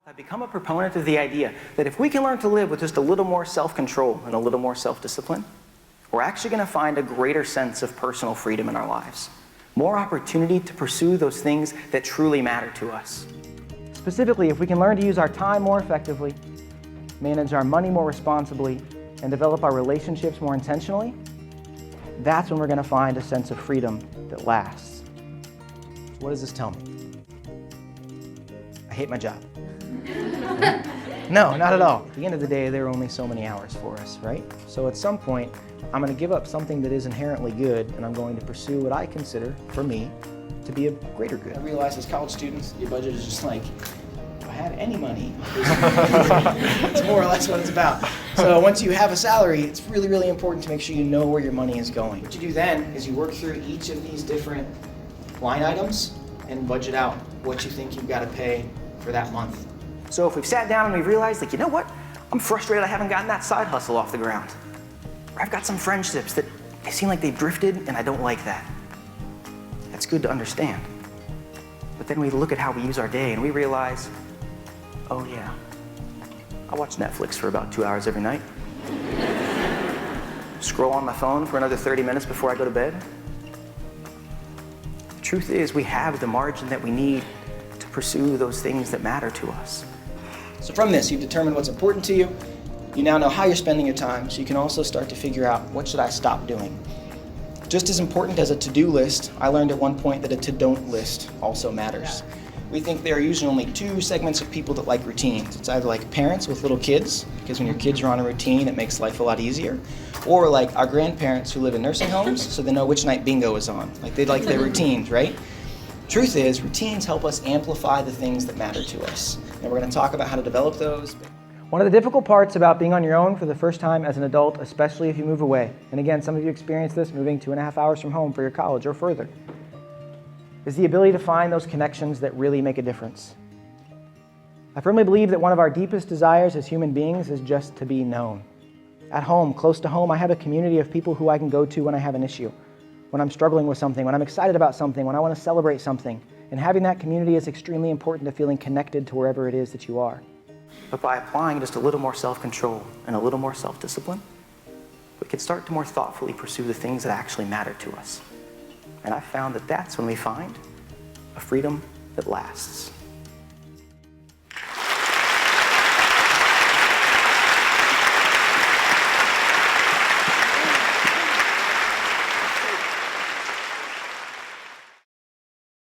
I've become a proponent of the idea that if we can learn to live with just a little more self-control and a little more self-discipline, we're actually going to find a greater sense of personal freedom in our lives. More opportunity to pursue those things that truly matter to us. Specifically, if we can learn to use our time more effectively, manage our money more responsibly, and develop our relationships more intentionally, that's when we're going to find a sense of freedom that lasts. What does this tell me? I hate my job. No, not at all. At the end of the day, there are only so many hours for us, right? So at some point, I'm going to give up something that is inherently good, and I'm going to pursue what I consider, for me, to be a greater good. I realize as college students, your budget is just like, if I had any money, it's more or less what it's about. So once you have a salary, it's really, really important to make sure you know where your money is going. What you do then is you work through each of these different line items and budget out what you think you've got to pay for that month. So if we've sat down and we've realized, like, you know what? I'm frustrated I haven't gotten that side hustle off the ground. Or I've got some friendships that they seem like they've drifted and I don't like that. That's good to understand. But then we look at how we use our day and we realize, oh yeah, I watch Netflix for about 2 hours every night. Scroll on my phone for another 30 minutes before I go to bed. The truth is, we have the margin that we need to pursue those things that matter to us. So from this, you've determined what's important to you. You now know how you're spending your time, so you can also start to figure out, what should I stop doing? Just as important as a to-do list, I learned at one point that a to-don't list also matters. We think there are usually only two segments of people that like routines. It's either like parents with little kids, because when your kids are on a routine, it makes life a lot easier, or like our grandparents who live in nursing homes, so they know which night bingo is on. Like, they like their routines, right? Truth is, routines help us amplify the things that matter to us. And we're going to talk about how to develop those. One of the difficult parts about being on your own for the first time as an adult, especially if you move away, and again, some of you experience this moving 2.5 hours from home for your college or further, is the ability to find those connections that really make a difference. I firmly believe that one of our deepest desires as human beings is just to be known. At home, close to home, I have a community of people who I can go to when I have an issue, when I'm struggling with something, when I'm excited about something, when I want to celebrate something. And having that community is extremely important to feeling connected to wherever it is that you are. But by applying just a little more self-control and a little more self-discipline, we can start to more thoughtfully pursue the things that actually matter to us. And I've found that that's when we find a freedom that lasts.